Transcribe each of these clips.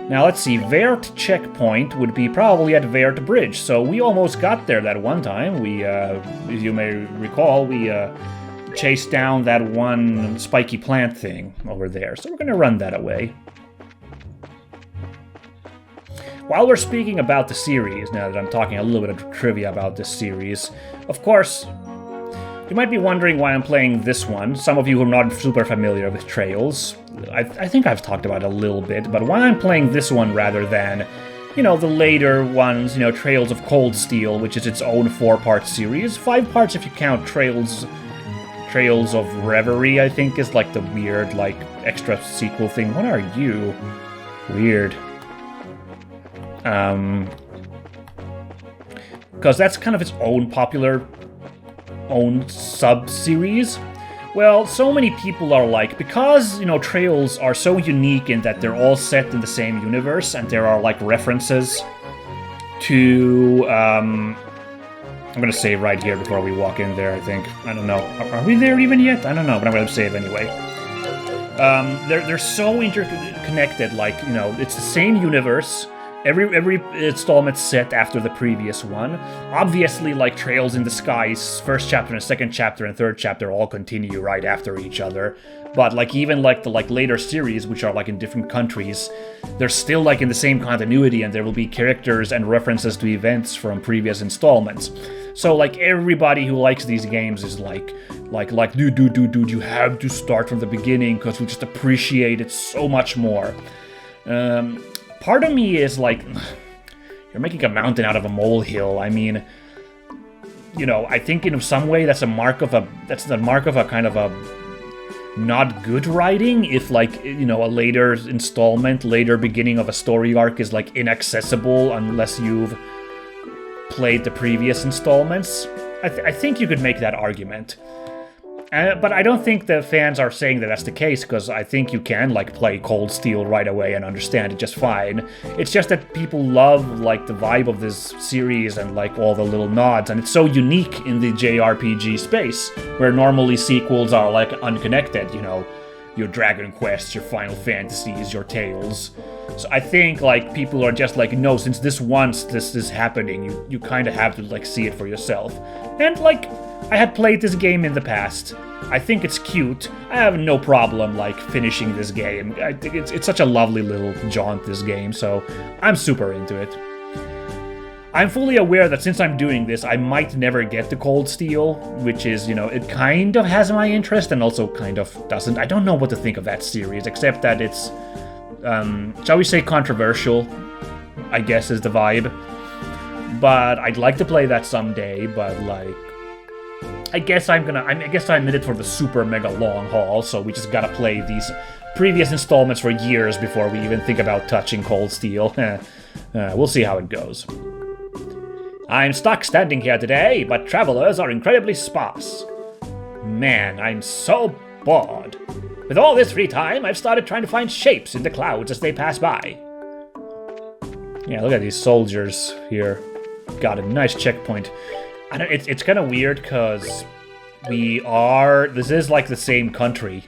Now let's see, Vert checkpoint would be probably at Vert Bridge, so we almost got there that one time. We, as you may recall, we chased down that one spiky plant thing over there, so we're gonna run that away. While we're speaking about the series, now that I'm talking a little bit of trivia about this series, of course, you might be wondering why I'm playing this one. Some of you who are not super familiar with Trails, I think I've talked about it a little bit, but why I'm playing this one rather than, the later ones, Trails of Cold Steel, which is its own 4-part series. 5 parts if you count Trails of Reverie, I think, is like the weird, like, extra sequel thing. What are you? Weird. Because that's kind of its own popular sub-series. Well, so many people are like, because, Trails are so unique in that they're all set in the same universe, and there are, like, references to, I'm gonna save right here before we walk in there, I think. I don't know. Are we there even yet? I don't know, but I'm gonna save anyway. They're so interconnected, like, it's the same universe. Every installment's set after the previous one. Obviously, like Trails in the Skies, first chapter and second chapter and third chapter all continue right after each other. But like even like the later series, which are like in different countries, they're still like in the same continuity, and there will be characters and references to events from previous installments. So like everybody who likes these games is like, dude, you have to start from the beginning because we just appreciate it so much more. Part of me is like, you're making a mountain out of a molehill. I mean, I think in some way that's the mark of a kind of a not good writing. If like, a later installment, later beginning of a story arc is like inaccessible unless you've played the previous installments. I think you could make that argument. But I don't think the fans are saying that that's the case, because I think you can, like, play Cold Steel right away and understand it just fine. It's just that people love, like, the vibe of this series and, like, all the little nods, and it's so unique in the JRPG space, where normally sequels are, like, unconnected, your Dragon Quests, your Final Fantasies, your Tales. So I think, like, people are just like, no, since this is happening, you kind of have to, like, see it for yourself. And, like, I had played this game in the past. I think it's cute. I have no problem, like, finishing this game. I think it's such a lovely little jaunt, this game, so I'm super into it. I'm fully aware that since I'm doing this, I might never get to Cold Steel, which is, it kind of has my interest and also kind of doesn't. I don't know what to think of that series, except that it's, shall we say, controversial, I guess is the vibe. But I'd like to play that someday, but, like, I guess I'm in it for the super mega long haul, so we just gotta play these previous installments for years before we even think about touching Cold Steel. We'll see how it goes. I'm stuck standing here today, but travelers are incredibly sparse. Man, I'm so bored. With all this free time, I've started trying to find shapes in the clouds as they pass by. Yeah, look at these soldiers here. Got a nice checkpoint. It's kind of weird because this is like the same country.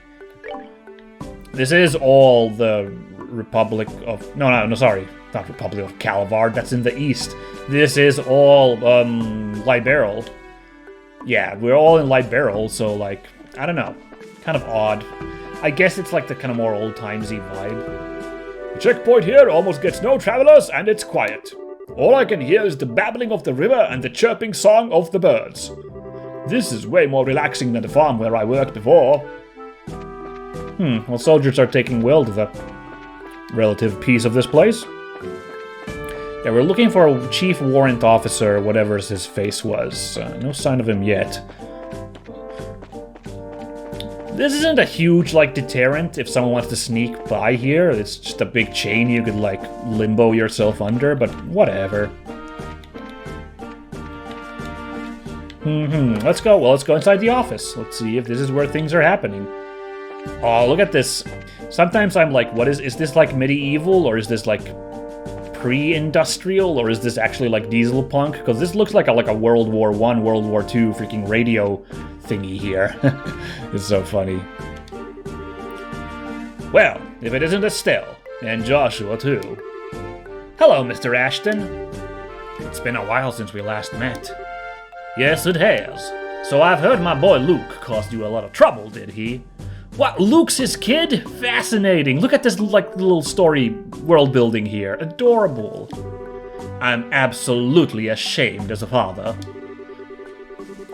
This is all the Republic of, sorry, not Republic of Calvard, that's in the east. This is all, Liberal. Yeah, we're all in Liberal, so like, I don't know, kind of odd. I guess it's like the kind of more old-timesy vibe. The checkpoint here almost gets no travelers, and it's quiet. All I can hear is the babbling of the river and the chirping song of the birds. This is way more relaxing than the farm where I worked before. Well, soldiers are taking well to the relative peace of this place. Yeah, we're looking for a chief warrant officer, whatever his face was. No sign of him yet. This isn't a huge, like, deterrent if someone wants to sneak by here. It's just a big chain you could, like, limbo yourself under, but whatever. Let's go. Well, let's go inside the office. Let's see if this is where things are happening. Oh, look at this. Sometimes I'm like, what is this like medieval, or is this like pre-industrial, or is this actually like diesel punk? Because this looks like a World War I, World War II freaking radio thingy here. It's so funny. Well, if it isn't Estelle, And Joshua, too. Hello, Mr. Ashton. It's been a while since we last met. Yes, it has. So I've heard my boy Luke caused you a lot of trouble, did he? What, Luke's his kid? Fascinating. Look at this little story world building here. Adorable. I'm absolutely ashamed as a father.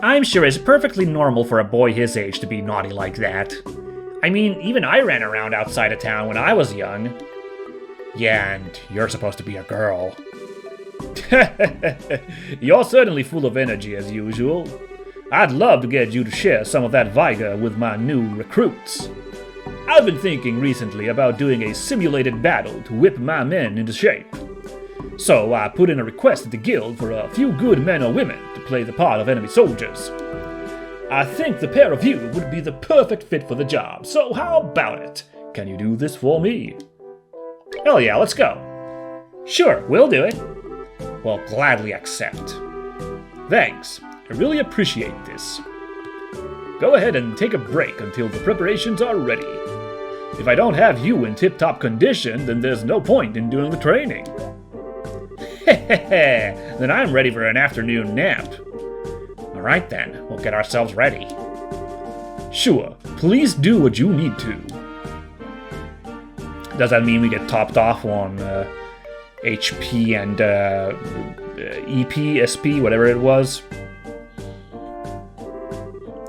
I'm sure it's perfectly normal for a boy his age to be naughty like that. I mean, even I ran around outside of town when I was young. Yeah, and you're supposed to be a girl. You're certainly full of energy as usual. I'd love to get you to share some of that vigor with my new recruits. I've been thinking recently about doing a simulated battle to whip my men into shape. So I put in a request at the guild for a few good men or women to play the part of enemy soldiers. I think the pair of you would be the perfect fit for the job, so how about it? Can you do this for me? Hell yeah, let's go. Sure, we'll do it. Well, gladly accept. Thanks, I really appreciate this. Go ahead and take a break until the preparations are ready. If I don't have you in tip-top condition, then there's no point in doing the training. Hehehe, then I'm ready for an afternoon nap. Alright then, we'll get ourselves ready. Sure, please do what you need to. Does that mean we get topped off on HP and EP, SP, whatever it was?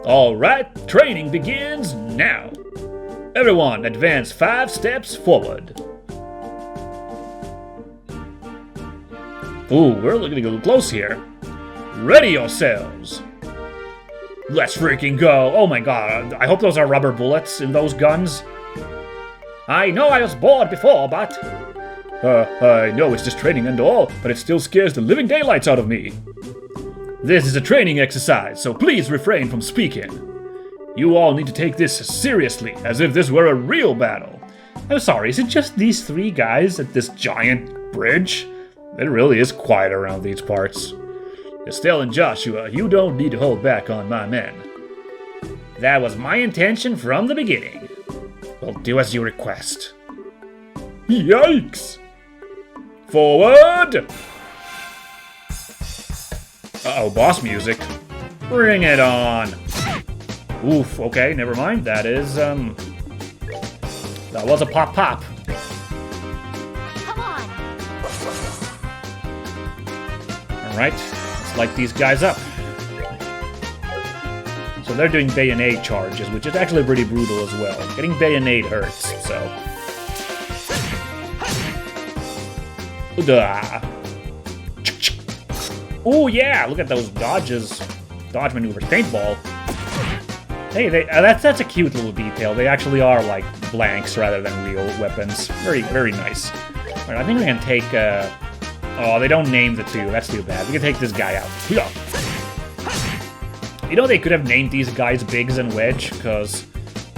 Alright, training begins now. Everyone, advance 5 steps forward. Ooh, we're looking a little close here. Ready yourselves. Let's freaking go. Oh my god, I hope those are rubber bullets in those guns. I know I was bored before, but... I know it's just training and all, but it still scares the living daylights out of me. This is a training exercise, so please refrain from speaking. You all need to take this seriously, as if this were a real battle. I'm sorry, is it just these 3 guys at this giant bridge? It really is quiet around these parts. Estelle and Joshua, you don't need to hold back on my men. That was my intention from the beginning. We'll do as you request. Yikes! Forward! Uh-oh, boss music. Bring it on! Oof, okay, never mind. That is, that was a pop-pop. Come on! Alright, let's light these guys up. So they're doing bayonet charges, which is actually pretty brutal as well. Getting bayonet hurts, so... Oh yeah, look at those dodges. Dodge maneuvers. Paintball. Hey, that's a cute little detail. They actually are like blanks rather than real weapons. Very, very nice. Alright, I think we can take, oh, they don't name the 2. That's too bad. We can take this guy out. You know, they could have named these guys Biggs and Wedge, because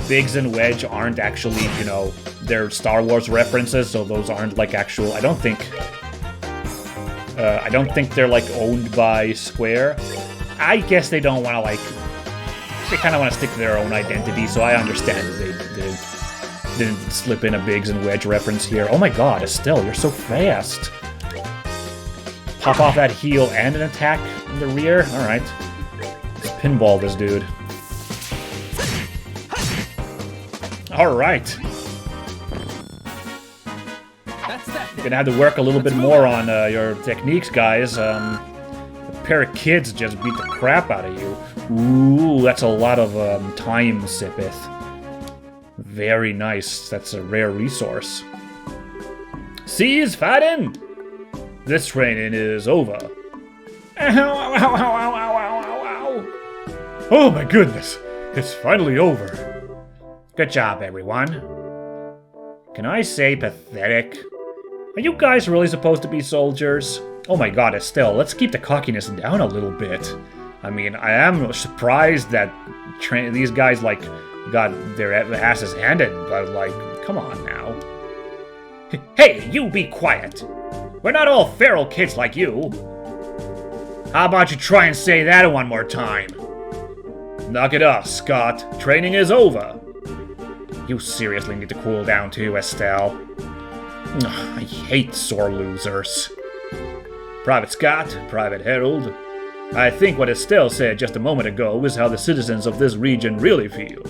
Biggs and Wedge aren't actually, you know, they're Star Wars references, so those aren't like actual, I don't think they're like owned by Square. I guess they don't want to like, they kind of want to stick to their own identity, so I understand that they didn't slip in a Biggs and Wedge reference here. Oh my god, Estelle, you're so fast. Pop off that heel and an attack in the rear? Alright. Let's pinball this dude. Alright. Gonna have to work a little bit more on your techniques, guys. A pair of kids just beat the crap out of you. Ooh, that's a lot of time, Sipith. Very nice. That's a rare resource. Cease fighting! This training is over. Ow, ow, ow, ow, ow, ow, ow, ow. Oh my goodness, it's finally over. Good job, everyone. Can I say pathetic? Are you guys really supposed to be soldiers? Oh my god, Estelle, let's keep the cockiness down a little bit. I mean, I am surprised that these guys, like, got their asses handed, but, like, come on now. Hey, you be quiet! We're not all feral kids like you! How about you try and say that one more time? Knock it off, Scott. Training is over. You seriously need to cool down too, Estelle. Ugh, I hate sore losers. Private Scott, Private Harold. I think what Estelle said just a moment ago is how the citizens of this region really feel.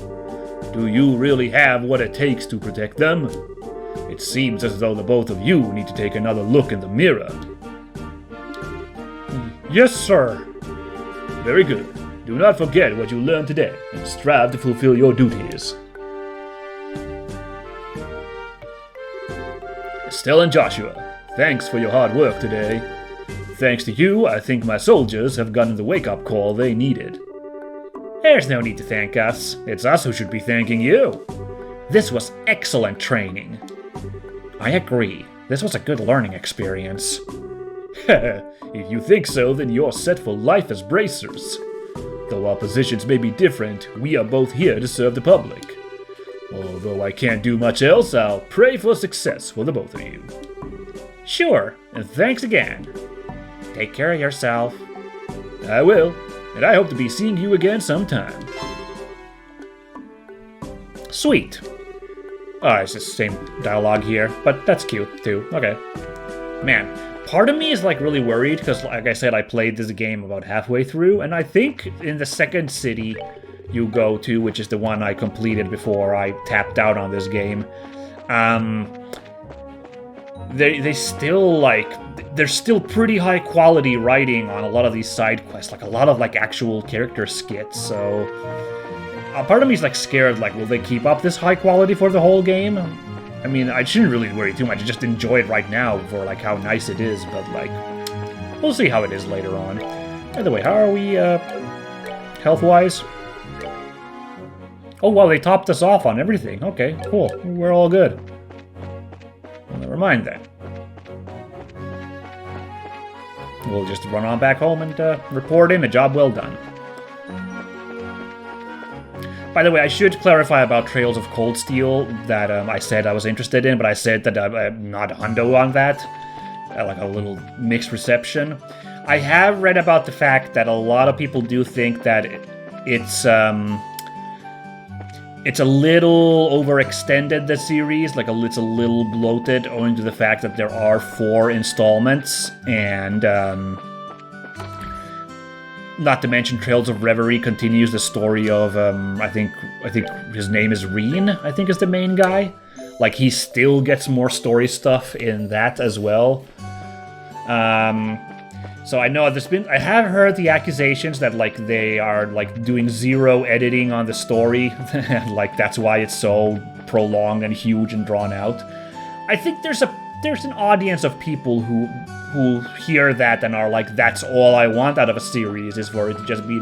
Do you really have what it takes to protect them? It seems as though the both of you need to take another look in the mirror. Yes, sir. Very good. Do not forget what you learned today, and strive to fulfill your duties. Estelle and Joshua, thanks for your hard work today. Thanks to you, I think my soldiers have gotten the wake-up call they needed. There's no need to thank us. It's us who should be thanking you. This was excellent training. I agree. This was a good learning experience. If you think so, then you're set for life as bracers. Though our positions may be different, we are both here to serve the public. Although I can't do much else, I'll pray for success for the both of you. Sure, and thanks again. Take care of yourself. I will, and I hope to be seeing you again sometime. Sweet. Oh, it's the same dialogue here, but that's cute too. Okay. Man, part of me is like really worried because, like I said, I played this game about halfway through, and I think in the second city you go to, which is the one I completed before I tapped out on this game, they still there's still pretty high quality writing on a lot of these side quests, like a lot of like actual character skits. So part of me is like scared, like will they keep up this high quality for the whole game? I mean, I shouldn't really worry too much. I just enjoy it right now for like how nice it is, but like we'll see how it is later on. By the way, how are we health-wise? Oh wow, they topped us off on everything. Okay, cool. We're all good. Well, never mind then. We'll just run on back home and report in. A job well done. By the way, I should clarify about Trails of Cold Steel that I said I was interested in, but I said that I'm not hundo on that. Like a little mixed reception. I have read about the fact that a lot of people do think that it's a little overextended, the series, like it's a little bloated, owing to the fact that there are 4 installments, and not to mention Trails of Reverie continues the story of I think his name is Reen, I think is the main guy. Like he still gets more story stuff in that as well. So I know I have heard the accusations that like they are like doing 0 editing on the story, like that's why it's so prolonged and huge and drawn out. I think there's an audience of people who hear that and are like, that's all I want out of a series, is for it to just be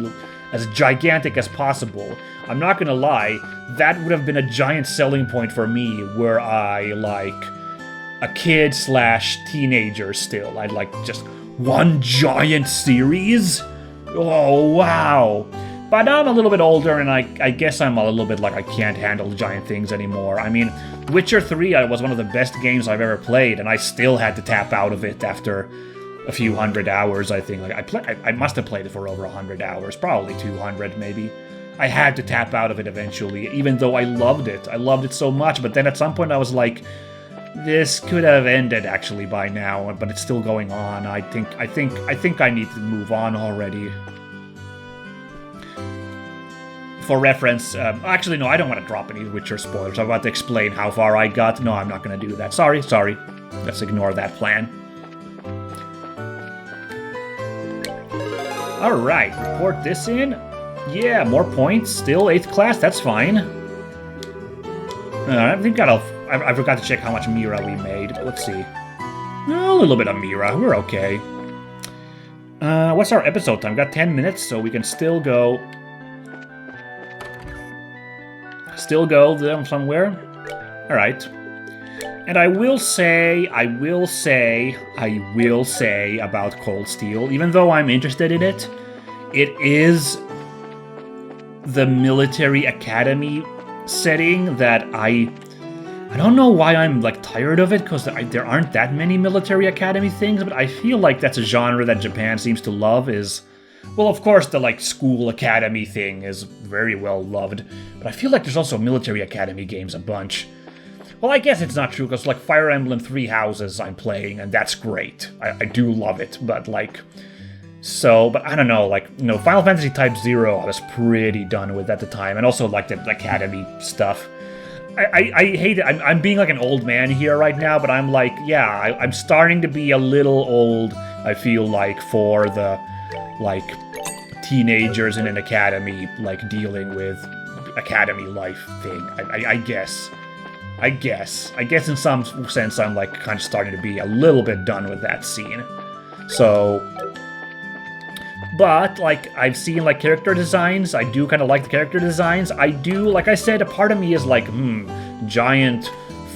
as gigantic as possible. I'm not gonna lie, that would have been a giant selling point for me were I like a kid / teenager still. I'd like just one giant series? Oh, wow. But I'm a little bit older, and I guess I'm a little bit like I can't handle giant things anymore. I mean, Witcher 3 was one of the best games I've ever played, and I still had to tap out of it after a few hundred hours, I think. Like I must have played it for over 100 hours, probably 200 maybe. I had to tap out of it eventually, even though I loved it. I loved it so much, but then at some point I was like, this could have ended actually by now, but it's still going on. I think I need to move on already. For reference, actually no, I don't want to drop any Witcher spoilers. I'm about to explain how far I got. No, I'm not going to do that. Sorry. Let's ignore that plan. Alright, report this in. Yeah, more points. Still 8th class, that's fine. I think I forgot to check how much Mira we made. Let's see. A little bit of Mira. We're okay. What's our episode time? Got 10 minutes, so we can still go there somewhere. Alright. And I will say about Cold Steel, even though I'm interested in it, it is the military academy setting that I don't know why I'm like tired of it, because there aren't that many military academy things, but I feel like that's a genre that Japan seems to love. Well, of course, the like school academy thing is very well loved, but I feel like there's also military academy games a bunch. Well, I guess it's not true, because, like, Fire Emblem Three Houses I'm playing, and that's great. I do love it, but, like... So, but I don't know, like, you know, Final Fantasy Type 0 I was pretty done with at the time, and also, like, the Academy stuff. I hate it. I'm being like an old man here right now, but I'm like, yeah, I'm starting to be a little old, I feel like, for the, like, teenagers in an academy, like, dealing with academy life thing. I guess. I guess in some sense I'm, like, kind of starting to be a little bit done with that scene. So... But, like, I've seen, like, character designs. I do kind of like the character designs. I do, like I said, a part of me is like, giant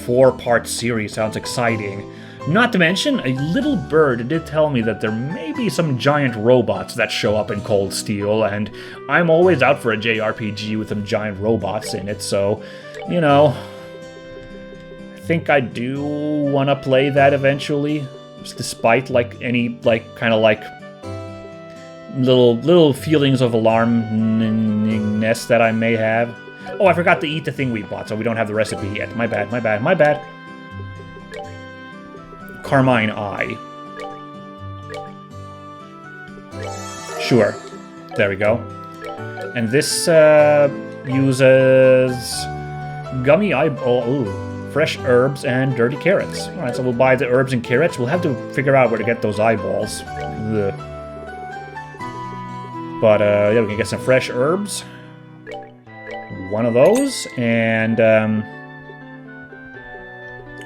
4-part series sounds exciting. Not to mention, a little bird did tell me that there may be some giant robots that show up in Cold Steel, and I'm always out for a JRPG with some giant robots in it, so, you know... I think I do want to play that eventually, despite, like, any, like, kind of, like... Little feelings of alarmness that I may have. Oh, I forgot to eat the thing we bought, so we don't have the recipe yet. My bad. Carmine Eye. Sure. There we go. And this uses gummy eyeball. Ooh, fresh herbs and dirty carrots. Alright, so we'll buy the herbs and carrots. We'll have to figure out where to get those eyeballs. Ugh. But, yeah, we can get some fresh herbs. One of those, and,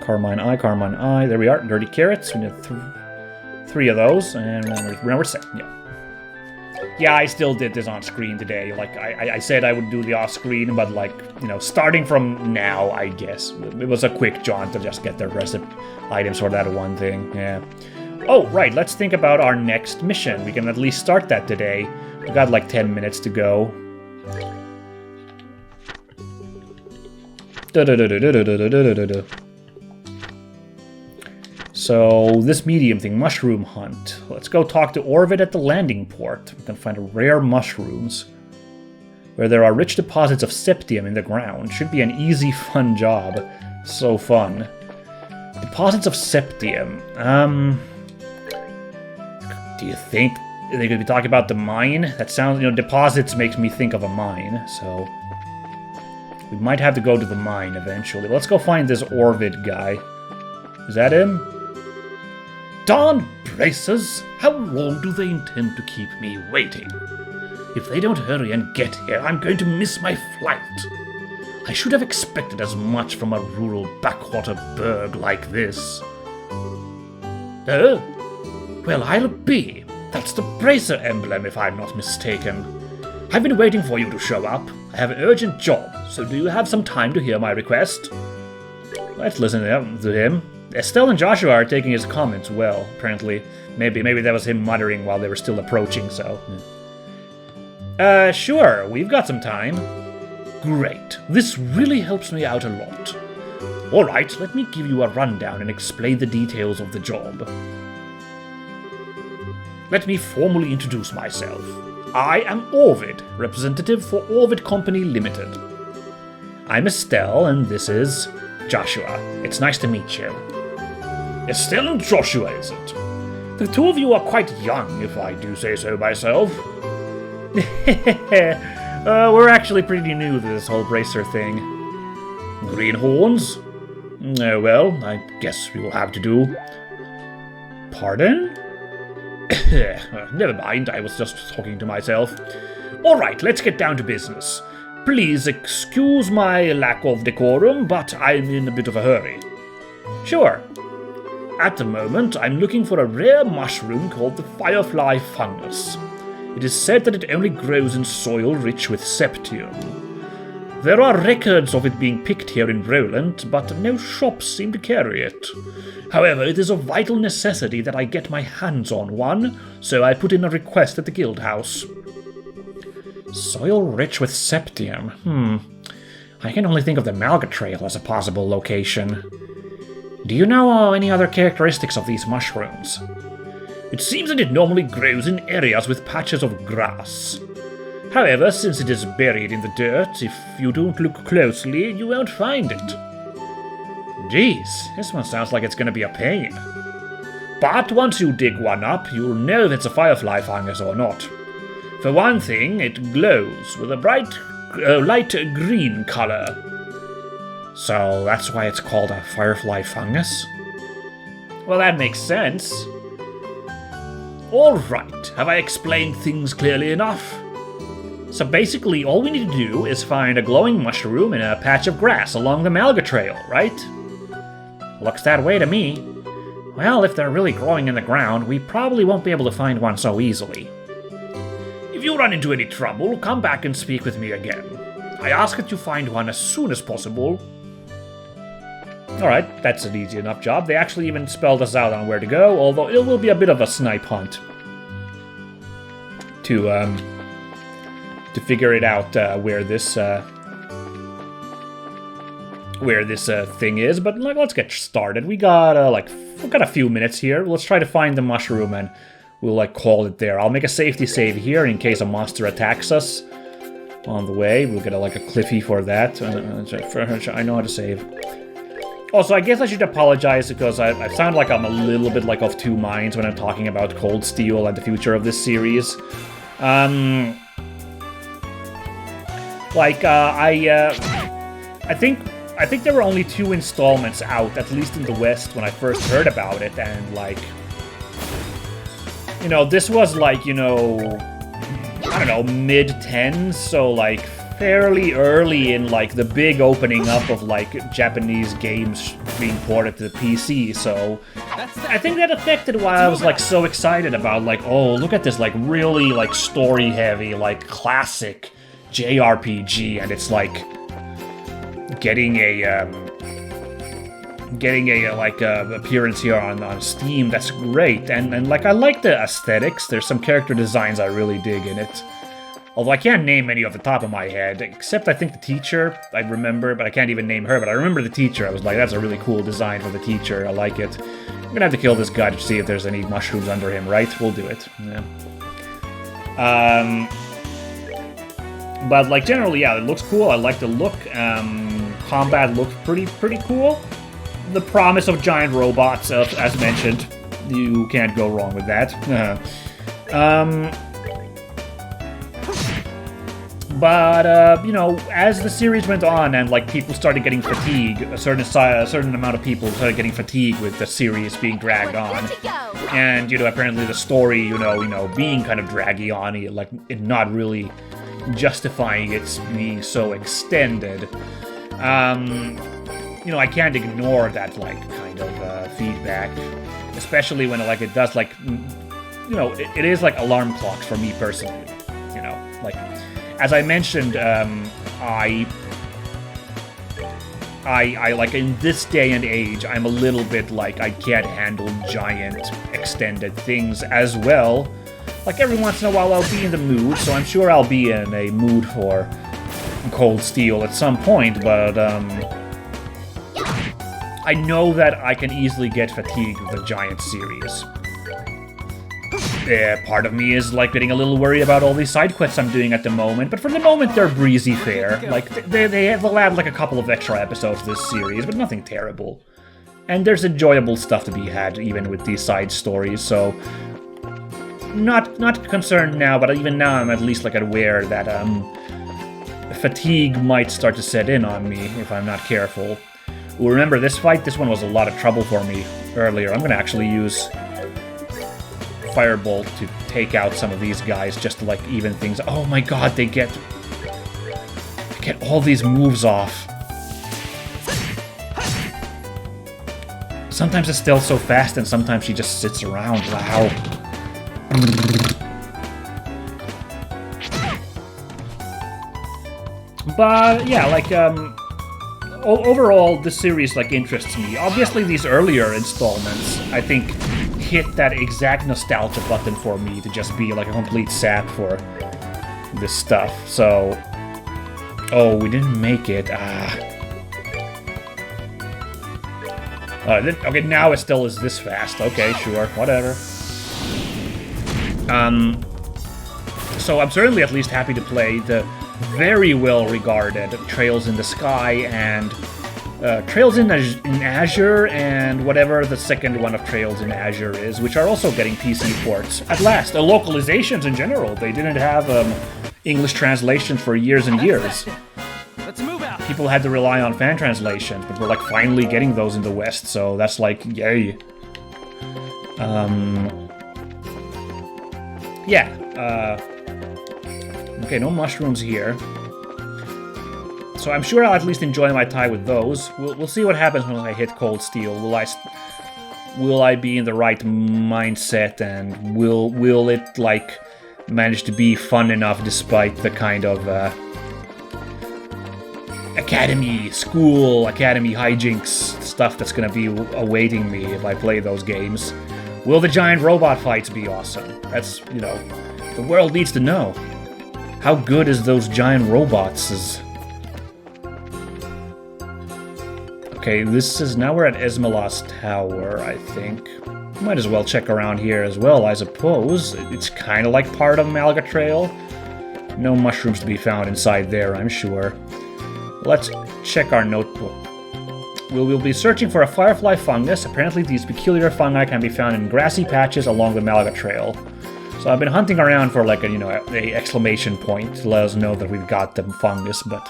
Carmine Eye, there we are, dirty carrots, we need 3 of those, and now we're set, yeah. Yeah, I still did this on screen today, like, I said I would do the off-screen, but, like, you know, starting from now, I guess. It was a quick jaunt to just get the recipe items for that one thing, yeah. Oh, right, let's think about our next mission. We can at least start that today. We got like 10 minutes to go. So, this medium thing, mushroom hunt. Let's go talk to Orvid at the landing port. We can find rare mushrooms. Where there are rich deposits of septium in the ground. Should be an easy, fun job. So fun. Deposits of septium. Do you think they could be talking about the mine? That sounds, you know, deposits makes me think of a mine, so... We might have to go to the mine eventually. Let's go find this Orvid guy. Is that him? Darn bracers! How long do they intend to keep me waiting? If they don't hurry and get here, I'm going to miss my flight. I should have expected as much from a rural backwater burg like this. Oh? Well, I'll be. That's the bracer emblem, if I'm not mistaken. I've been waiting for you to show up. I have an urgent job, so do you have some time to hear my request? Let's listen to him. Estelle and Joshua are taking his comments well, apparently. Maybe that was him muttering while they were still approaching, so... Sure, we've got some time. Great. This really helps me out a lot. Alright, let me give you a rundown and explain the details of the job. Let me formally introduce myself. I am Orvid, representative for Orvid Company Limited. I'm Estelle, and this is Joshua. It's nice to meet you. Estelle and Joshua, is it? The two of you are quite young, if I do say so myself. We're actually pretty new to this whole bracer thing. Greenhorns? Well, I guess we will have to do. Pardon? Never mind, I was just talking to myself. Alright, let's get down to business. Please excuse my lack of decorum, but I'm in a bit of a hurry. Sure. At the moment, I'm looking for a rare mushroom called the firefly fungus. It is said that it only grows in soil rich with septium. There are records of it being picked here in Rolent, but no shops seem to carry it. However, it is a vital necessity that I get my hands on one, so I put in a request at the guild house. Soil rich with septium. I can only think of the Malga Trail as a possible location. Do you know any other characteristics of these mushrooms? It seems that it normally grows in areas with patches of grass. However, since it is buried in the dirt, if you don't look closely, you won't find it. Geez, this one sounds like it's gonna be a pain. But once you dig one up, you'll know if it's a firefly fungus or not. For one thing, it glows with a bright, light green color. So that's why it's called a firefly fungus? Well, that makes sense. Alright, have I explained things clearly enough? So basically, all we need to do is find a glowing mushroom in a patch of grass along the Malga Trail, right? Looks that way to me. Well, if they're really growing in the ground, we probably won't be able to find one so easily. If you run into any trouble, come back and speak with me again. I ask that you find one as soon as possible. Alright, that's an easy enough job. They actually even spelled us out on where to go, although it will be a bit of a snipe hunt to figure it out where this thing is. But like, let's get started. We got we've got a few minutes here. Let's try to find the mushroom and we'll like call it there. I'll make a safety save here in case a monster attacks us on the way. We'll get a cliffy for that. I know how to save. Also, I guess I should apologize because I sound like I'm a little bit of two minds when I'm talking about Cold Steel and the future of this series. I think there were only 2 installments out, at least in the West, when I first heard about it, and this was I don't know, mid-10s, so fairly early in the big opening up of Japanese games being ported to the PC, so I think that affected why I was so excited about oh, look at this really story heavy classic JRPG, and it's getting a appearance here on Steam. That's great, and I like the aesthetics. There's some character designs I really dig in it. Although I can't name any off the top of my head, except I think the teacher I remember, but I can't even name her. But I remember the teacher. I was like, that's a really cool design for the teacher. I like it. I'm gonna have to kill this guy to see if there's any mushrooms under him, right? We'll do it. Yeah. But generally, yeah, it looks cool. I like the look. Combat looked pretty cool. The promise of giant robots, as mentioned, you can't go wrong with that. But as the series went on and people started getting fatigued, a certain amount of people started getting fatigued with the series being dragged on, and apparently the story, being kind of draggy on, it not really justifying its being so extended. I can't ignore that kind of feedback, especially when it does it is alarm clocks for me personally. As I mentioned, I in this day and age, I'm a little bit I can't handle giant extended things as well. Every once in a while I'll be in the mood, so I'm sure I'll be in a mood for Cold Steel at some point, but I know that I can easily get fatigued with a giant series. Part of me is getting a little worried about all these side quests I'm doing at the moment, but for the moment they're breezy fare. They'll add a couple of extra episodes to this series, but nothing terrible. And there's enjoyable stuff to be had even with these side stories, so not concerned now, but even now I'm at least aware that fatigue might start to set in on me if I'm not careful. Well, remember this fight? This one was a lot of trouble for me earlier. I'm gonna actually use Firebolt to take out some of these guys just to even things. Oh my god, they get all these moves off. Sometimes Estelle's so fast and sometimes she just sits around. Wow. But yeah, overall this series interests me. Obviously these earlier installments I think hit that exact nostalgia button for me to just be a complete sap for this stuff. So, oh, we didn't make it. Okay, now it still is this fast. Okay, sure, whatever. So I'm certainly at least happy to play the very well regarded Trails in the Sky and Trails in Azure and whatever the second one of Trails in Azure is, which are also getting PC ports. At last, localizations in general. They didn't have English translations for years and years. Let's move out. People had to rely on fan translations, but we're like finally getting those in the West, so that's like, yay. Yeah. Okay, no mushrooms here. So I'm sure I'll at least enjoy my time with those. We'll see what happens when I hit Cold Steel. Will I be in the right mindset, and will it like manage to be fun enough despite the kind of academy hijinks stuff that's gonna be awaiting me if I play those games? Will the giant robot fights be awesome? That's, you know, the world needs to know. How good is those giant robots? Okay, this is, now we're at Esmela's Tower, I think. Might as well check around here as well, I suppose. It's kind of like part of Malaga Trail. No mushrooms to be found inside there, I'm sure. Let's check our notebook. We'll be searching for a firefly fungus. Apparently these peculiar fungi can be found in grassy patches along the Malaga Trail. So I've been hunting around for like a, you know, a exclamation point to let us know that we've got the fungus, but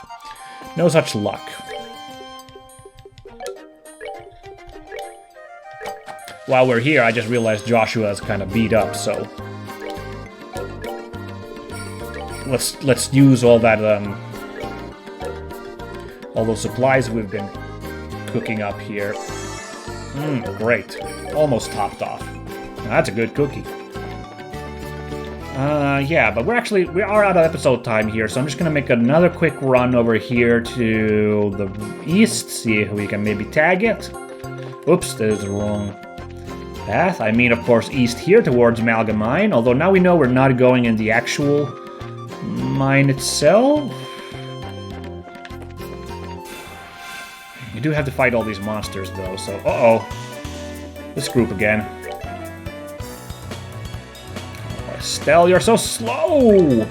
no such luck. While we're here, I just realized Joshua is kind of beat up, so let's use all that all those supplies we've been cooking up here. Great. Almost topped off. Now, that's a good cookie. Yeah, but we are out of episode time here, so I'm just gonna make another quick run over here to the east, see if we can maybe tag it. Oops, that is the wrong path. I mean, of course, east here towards Malga Mine, although now we know we're not going in the actual mine itself. We do have to fight all these monsters, though, so... Uh-oh. This group again. Oh, Estelle, you're so slow!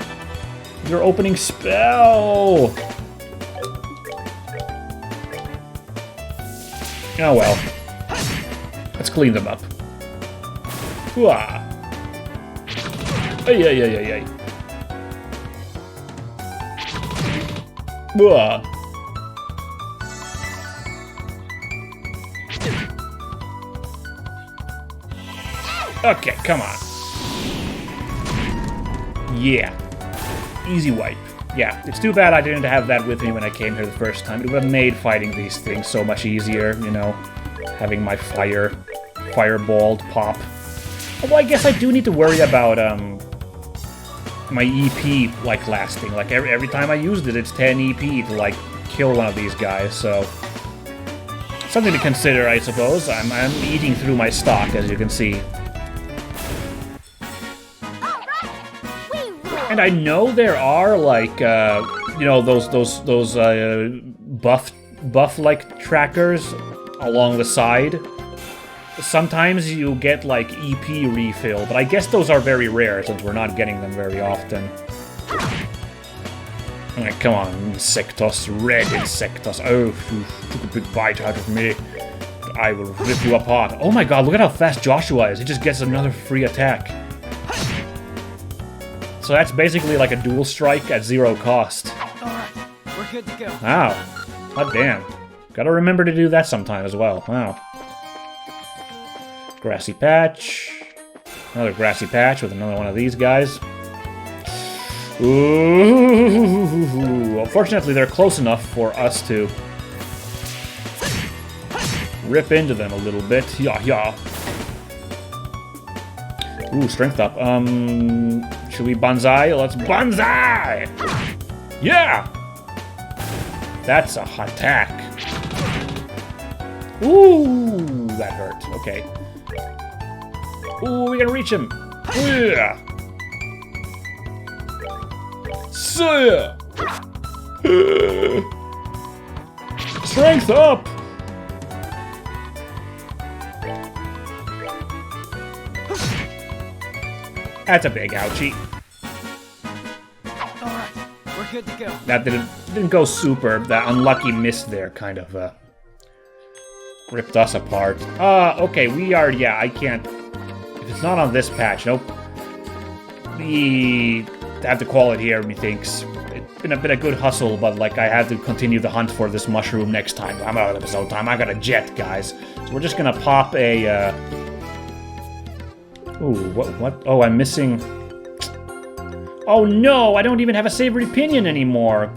Your opening spell! Oh well. Let's clean them up. Hooah! Ay, ay, ay, ay, ay. Hooah! Okay, come on. Yeah. Easy wipe. Yeah, it's too bad I didn't have that with me when I came here the first time. It would have made fighting these things so much easier, you know, having my fireballed pop. Although I guess I do need to worry about my EP like lasting. Like every time I used it, it's 10 EP to like kill one of these guys. So something to consider, I suppose. I'm eating through my stock, as you can see. And I know there are like you know, those buff like trackers along the side. Sometimes you get like EP refill, but I guess those are very rare since we're not getting them very often. Alright, come on, Insectos, red Insectos. Oh, you took a big bite out of me. I will rip you apart. Oh my god, look at how fast Joshua is. He just gets another free attack. So that's basically like a dual strike at 0 cost. Alright, we're good to go. Wow. God damn. Gotta remember to do that sometime as well. Wow. Grassy patch. Another grassy patch with another one of these guys. Ooh. Unfortunately, they're close enough for us to rip into them a little bit. Yeah. Ooh, strength up. Should we banzai? Let's banzai! Yeah! That's a hot attack. Ooh, that hurt. Okay. Ooh, we can reach him. Yeah. So, strength up. That's a big ouchie. Alright, we're good to go. That didn't go super. That unlucky miss there kind of ripped us apart. Okay, we are, yeah, I can't... If it's not on this patch, nope. We have to call it here, methinks. It's been a good hustle, but, like, I have to continue the hunt for this mushroom next time. I'm out of episode time. I got a jet, guys. So we're just gonna pop a, Ooh, what? Oh, I'm missing... Oh no, I don't even have a savory pinion anymore.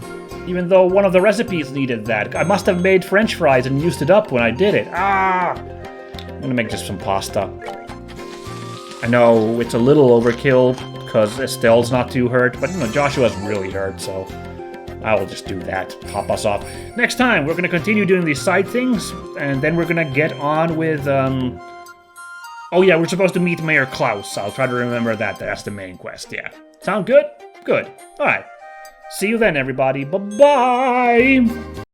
Even though one of the recipes needed that. I must have made french fries and used it up when I did it. Ah! I'm gonna make just some pasta. I know it's a little overkill because Estelle's not too hurt, but you know, Joshua's really hurt, so I will just do that. Pop us off. Next time, we're gonna continue doing these side things, and then we're gonna get on with, Oh yeah, we're supposed to meet Mayor Klaus. I'll try to remember that. That's the main quest, yeah. Sound good? Good. Alright. See you then, everybody. Bye-bye!